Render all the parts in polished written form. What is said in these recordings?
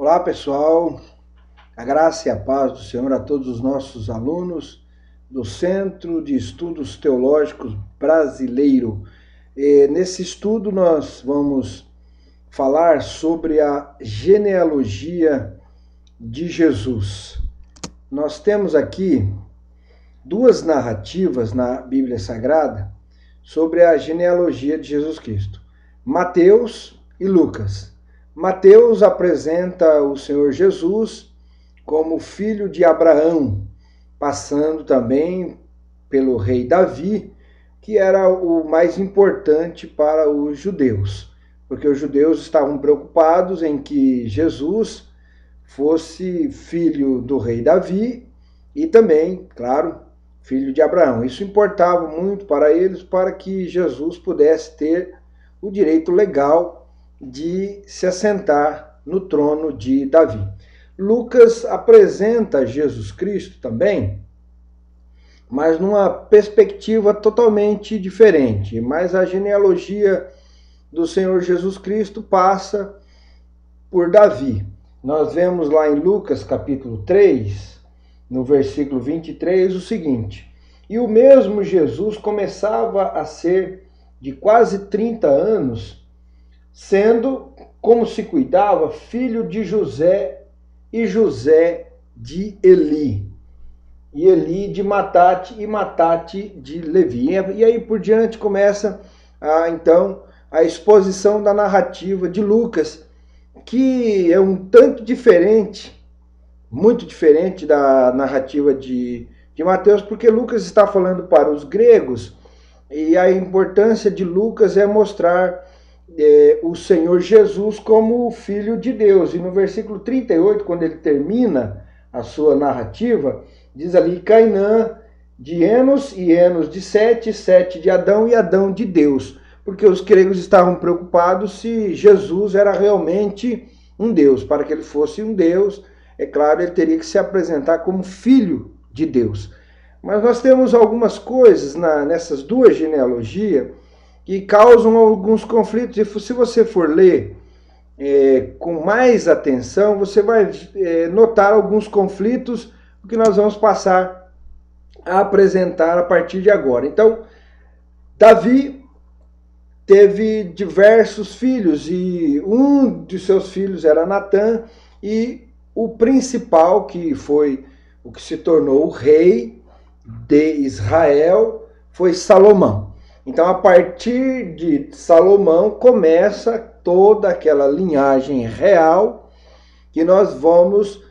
Olá pessoal, a graça e a paz do Senhor a todos os nossos alunos do Centro de Estudos Teológicos Brasileiro. Nesse estudo nós vamos falar sobre a genealogia de Jesus. Nós temos aqui duas narrativas na Bíblia Sagrada sobre a genealogia de Jesus Cristo, Mateus e Lucas. Mateus apresenta o Senhor Jesus como filho de Abraão, passando também pelo rei Davi, que era o mais importante para os judeus, porque os judeus estavam preocupados em que Jesus fosse filho do rei Davi e também, claro, filho de Abraão. Isso importava muito para eles, para que Jesus pudesse ter o direito legal de se assentar no trono de Davi. Lucas apresenta Jesus Cristo também, mas numa perspectiva totalmente diferente. Mas a genealogia do Senhor Jesus Cristo passa por Davi. Nós vemos lá em Lucas capítulo 3, no versículo 23, o seguinte: E o mesmo Jesus começava a ser de quase 30 anos, sendo, como se cuidava, filho de José, e José de Eli, e Eli de Matate, e Matate de Levi. E aí por diante começa então a exposição da narrativa de Lucas, que é um tanto diferente, muito diferente da narrativa de Mateus, porque Lucas está falando para os gregos, e a importância de Lucas é mostrar o Senhor Jesus como o Filho de Deus. E no versículo 38, quando ele termina a sua narrativa, diz ali: Cainã de Enos, e Enos de Sete, Sete de Adão, e Adão de Deus. Porque os gregos estavam preocupados se Jesus era realmente um Deus. Para que ele fosse um Deus, é claro, ele teria que se apresentar como Filho de Deus. Mas nós temos algumas coisas nessas duas genealogias que causam alguns conflitos. E se você for ler com mais atenção, você vai notar alguns conflitos que nós vamos passar a apresentar a partir de agora. Então, Davi teve diversos filhos, e um de seus filhos era Natã, e o principal, que foi o que se tornou o rei de Israel, foi Salomão. Então, a partir de Salomão, começa toda aquela linhagem real que nós vamos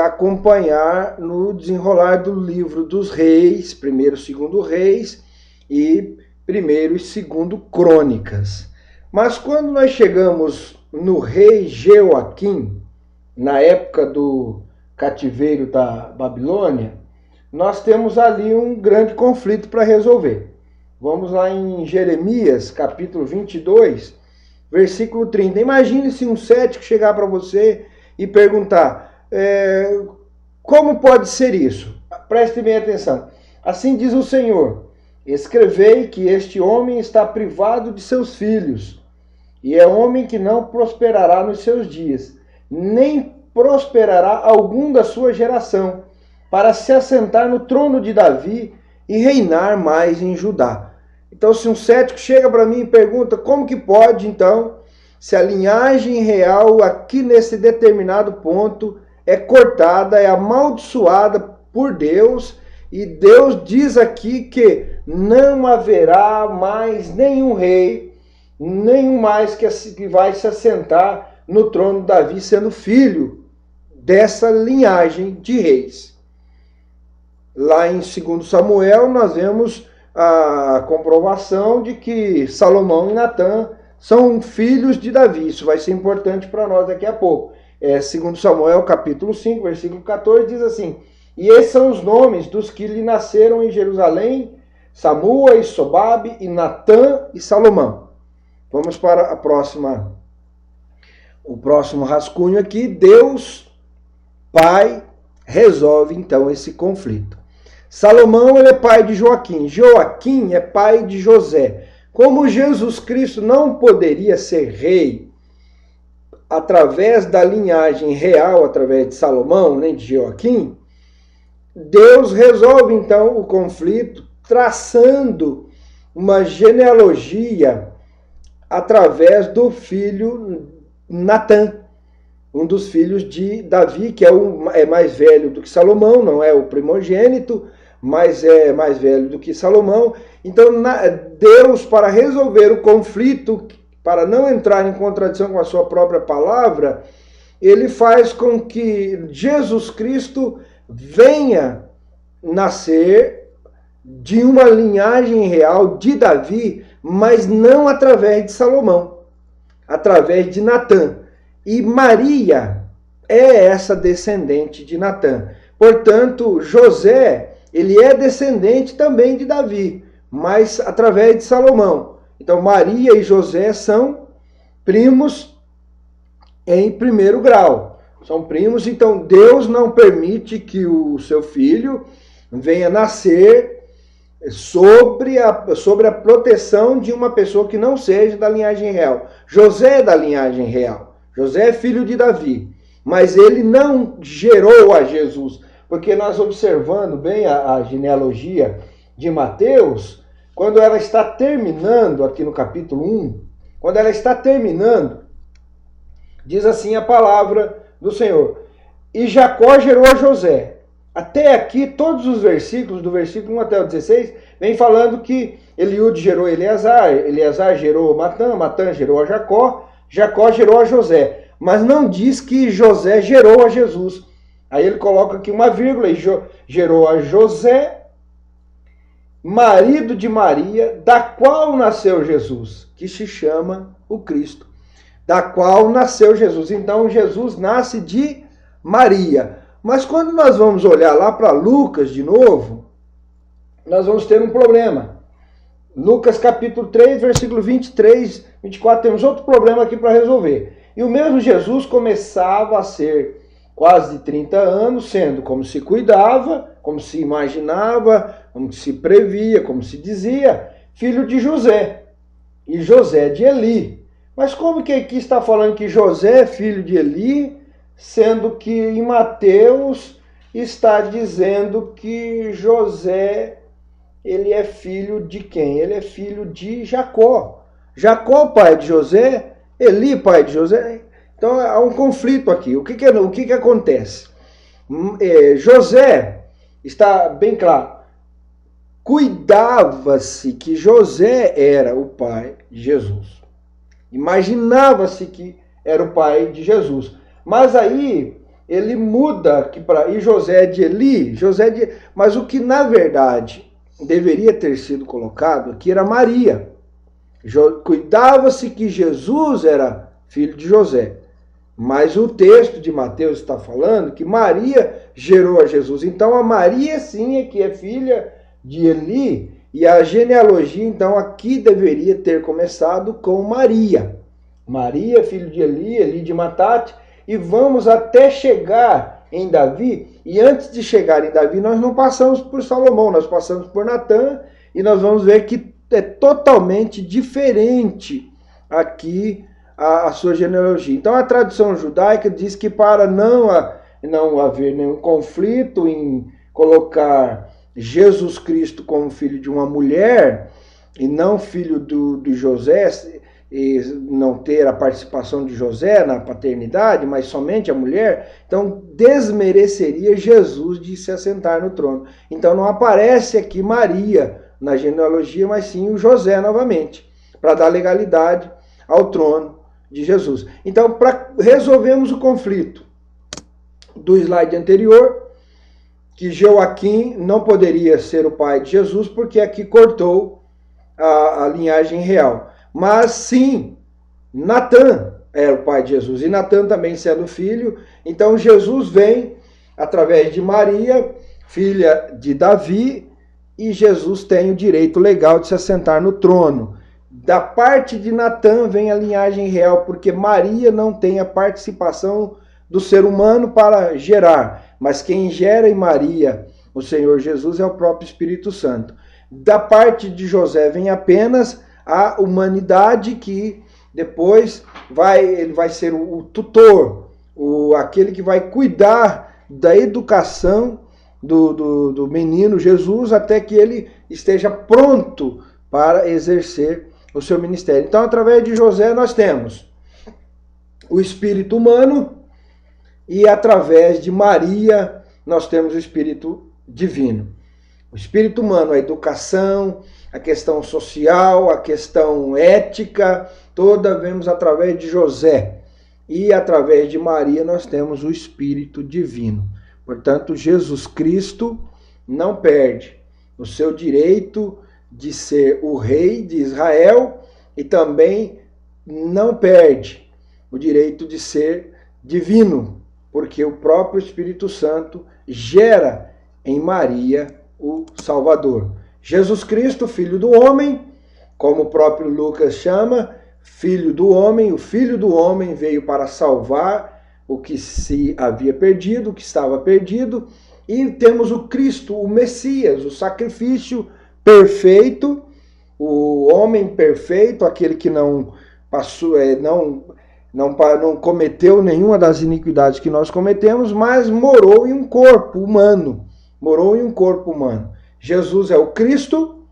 acompanhar no desenrolar do livro dos reis, primeiro e segundo reis, e primeiro e segundo crônicas. Mas quando nós chegamos no rei Jeoaquim, na época do cativeiro da Babilônia, nós temos ali um grande conflito para resolver. Vamos lá em Jeremias, capítulo 22, versículo 30. Imagine se um cético chegar para você e perguntar, como pode ser isso? Preste bem atenção. Assim diz o Senhor: escrevei que este homem está privado de seus filhos, e é homem que não prosperará nos seus dias, nem prosperará algum da sua geração, para se assentar no trono de Davi e reinar mais em Judá. Então, se um cético chega para mim e pergunta como que pode, então, se a linhagem real aqui nesse determinado ponto é cortada, é amaldiçoada por Deus, e Deus diz aqui que não haverá mais nenhum rei, nenhum mais que vai se assentar no trono de Davi, sendo filho dessa linhagem de reis. Lá em 2 Samuel, nós vemos a comprovação de que Salomão e Natã são filhos de Davi. Isso vai ser importante para nós daqui a pouco. 2 Samuel, capítulo 5, versículo 14, diz assim: E esses são os nomes dos que lhe nasceram em Jerusalém: Samua e Sobabe, e Natã e Salomão. Vamos para o próximo rascunho aqui. Deus, Pai, resolve então esse conflito. Salomão, ele é pai de Joaquim. Joaquim é pai de José. Como Jesus Cristo não poderia ser rei através da linhagem real, através de Salomão, nem de Joaquim, Deus resolve então o conflito traçando uma genealogia através do filho Natã, um dos filhos de Davi, que é mais velho do que Salomão, não é o primogênito, mas é mais velho do que Salomão. Então Deus, para resolver o conflito, para não entrar em contradição com a sua própria palavra, ele faz com que Jesus Cristo venha nascer de uma linhagem real de Davi, mas não através de Salomão, através de Natã. E Maria é essa descendente de Natã. Portanto, José, ele é descendente também de Davi, mas através de Salomão. Então, Maria e José são primos em primeiro grau. São primos, então Deus não permite que o seu filho venha nascer sobre a proteção de uma pessoa que não seja da linhagem real. José é da linhagem real. José é filho de Davi. Mas ele não gerou a Jesus. Porque nós observando bem a genealogia de Mateus, quando ela está terminando, aqui no capítulo 1, quando ela está terminando, diz assim a palavra do Senhor: e Jacó gerou a José. Até aqui, todos os versículos, do versículo 1 até o 16, vem falando que Eliúde gerou Eleazar, Eleazar gerou Matã, Matã gerou a Jacó, Jacó gerou a José. Mas não diz que José gerou a Jesus. Aí ele coloca aqui uma vírgula, e gerou a José, marido de Maria, da qual nasceu Jesus, que se chama o Cristo. Da qual nasceu Jesus. Então Jesus nasce de Maria. Mas quando nós vamos olhar lá para Lucas de novo, nós vamos ter um problema. Lucas capítulo 3, versículo 23, 24, temos outro problema aqui para resolver. E o mesmo Jesus começava a ser quase de 30 anos, sendo como se cuidava, como se imaginava, como se previa, como se dizia, filho de José. E José de Eli. Mas como que aqui está falando que José é filho de Eli, sendo que em Mateus está dizendo que José, ele é filho de quem? Ele é filho de Jacó. Jacó, pai de José, Eli, pai de José. Então há um conflito aqui. O que acontece? José, está bem claro, cuidava-se que José era o pai de Jesus. Imaginava-se que era o pai de Jesus. Mas aí ele muda aqui para e José de Eli, mas o que na verdade deveria ter sido colocado aqui era Maria. Cuidava-se que Jesus era filho de José. Mas o texto de Mateus está falando que Maria gerou a Jesus. Então a Maria sim é que é filha de Eli. E a genealogia, então, aqui deveria ter começado com Maria. Maria, filho de Eli, Eli de Matate. E vamos até chegar em Davi. E antes de chegar em Davi, nós não passamos por Salomão, nós passamos por Natã. E nós vamos ver que é totalmente diferente aqui a sua genealogia. Então a tradição judaica diz que para não haver nenhum conflito em colocar Jesus Cristo como filho de uma mulher e não filho de José, e não ter a participação de José na paternidade, mas somente a mulher, então desmereceria Jesus de se assentar no trono. Então não aparece aqui Maria na genealogia, mas sim o José novamente, para dar legalidade ao trono de Jesus. Então, resolvemos o conflito do slide anterior, que Joaquim não poderia ser o pai de Jesus, porque aqui cortou a linhagem real. Mas sim, Natã era o pai de Jesus, e Natã também sendo filho. Então Jesus vem através de Maria, filha de Davi, e Jesus tem o direito legal de se assentar no trono. Da parte de Natã vem a linhagem real, porque Maria não tem a participação do ser humano para gerar, mas quem gera em Maria, o Senhor Jesus, é o próprio Espírito Santo. Da parte de José vem apenas a humanidade que depois ele vai ser o tutor, aquele que vai cuidar da educação do menino Jesus até que ele esteja pronto para exercer o seu ministério. Então, através de José, nós temos o espírito humano e através de Maria, nós temos o espírito divino. O espírito humano, a educação, a questão social, a questão ética, toda vemos através de José. E através de Maria nós temos o espírito divino. Portanto, Jesus Cristo não perde o seu direito de ser o rei de Israel e também não perde o direito de ser divino, porque o próprio Espírito Santo gera em Maria o Salvador. Jesus Cristo, filho do homem, como o próprio Lucas chama, filho do homem, o filho do homem veio para salvar o que se havia perdido, o que estava perdido, e temos o Cristo, o Messias, o sacrifício perfeito, o homem perfeito, aquele que não passou, não cometeu nenhuma das iniquidades que nós cometemos, mas morou em um corpo humano. Morou em um corpo humano. Jesus é o Cristo,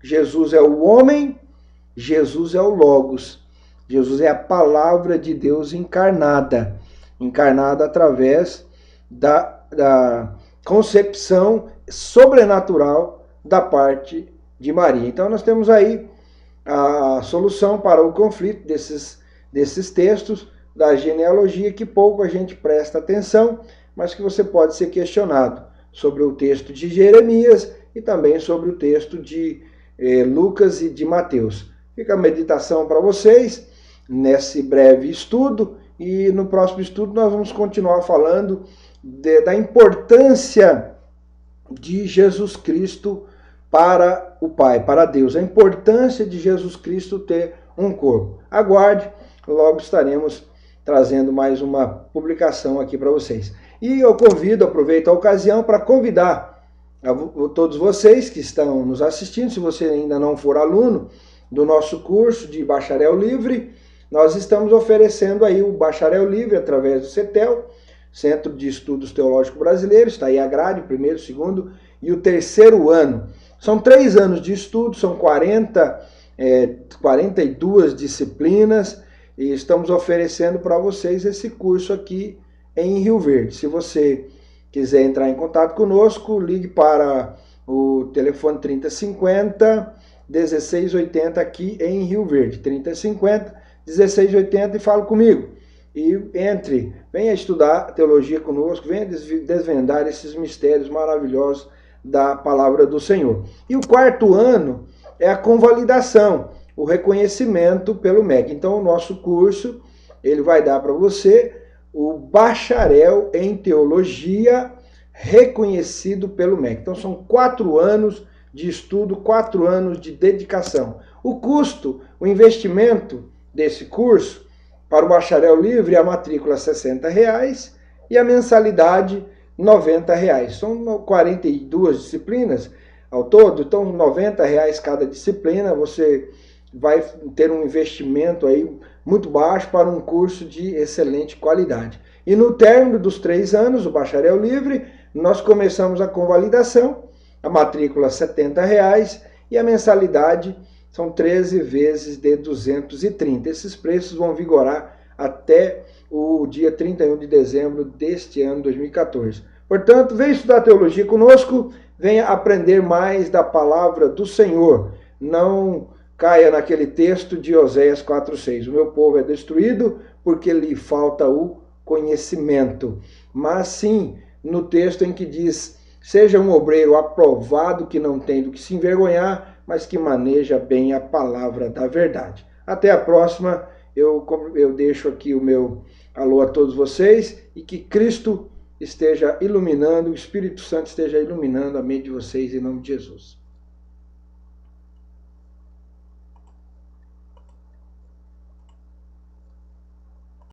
Jesus é o homem, Jesus é o Logos. Jesus é a palavra de Deus encarnada. Encarnada através da concepção sobrenatural da parte de Maria. Então nós temos aí a solução para o conflito desses textos da genealogia que pouco a gente presta atenção, mas que você pode ser questionado sobre o texto de Jeremias e também sobre o texto de Lucas e de Mateus. Fica a meditação para vocês nesse breve estudo e no próximo estudo nós vamos continuar falando da importância de Jesus Cristo para o Pai, para Deus, a importância de Jesus Cristo ter um corpo. Aguarde, logo estaremos trazendo mais uma publicação aqui para vocês. E eu aproveito a ocasião para convidar todos vocês que estão nos assistindo, se você ainda não for aluno do nosso curso de Bacharel Livre, nós estamos oferecendo aí o Bacharel Livre através do CETEL, Centro de Estudos Teológicos Brasileiros, está aí a grade, primeiro, segundo e o terceiro ano. São 3 anos de estudo, são 42 disciplinas, e estamos oferecendo para vocês esse curso aqui em Rio Verde. Se você quiser entrar em contato conosco, ligue para o telefone 3050 1680 aqui em Rio Verde, 3050 1680 e fale comigo. E venha estudar teologia conosco, venha desvendar esses mistérios maravilhosos da palavra do Senhor. E o 4º ano é a convalidação, o reconhecimento pelo MEC. Então o nosso curso, ele vai dar para você o bacharel em teologia reconhecido pelo MEC. Então são 4 anos de estudo, 4 anos de dedicação. O custo, o investimento desse curso para o bacharel livre, a matrícula R$ 60 e a mensalidade R$ 90. São 42 disciplinas ao todo, então R$ 90 cada disciplina, você vai ter um investimento aí muito baixo para um curso de excelente qualidade. E no término dos 3 anos, o bacharel livre, nós começamos a convalidação, a matrícula R$ 70 e a mensalidade são 13 vezes de 230. Esses preços vão vigorar até o dia 31 de dezembro deste ano, 2014. Portanto, venha estudar teologia conosco, venha aprender mais da palavra do Senhor. Não caia naquele texto de Oséias 4:6. O meu povo é destruído porque lhe falta o conhecimento. Mas sim, no texto em que diz, seja um obreiro aprovado que não tem do que se envergonhar, mas que maneja bem a palavra da verdade. Até a próxima, eu deixo aqui o meu alô a todos vocês e que Cristo esteja iluminando, o Espírito Santo esteja iluminando a mente de vocês em nome de Jesus.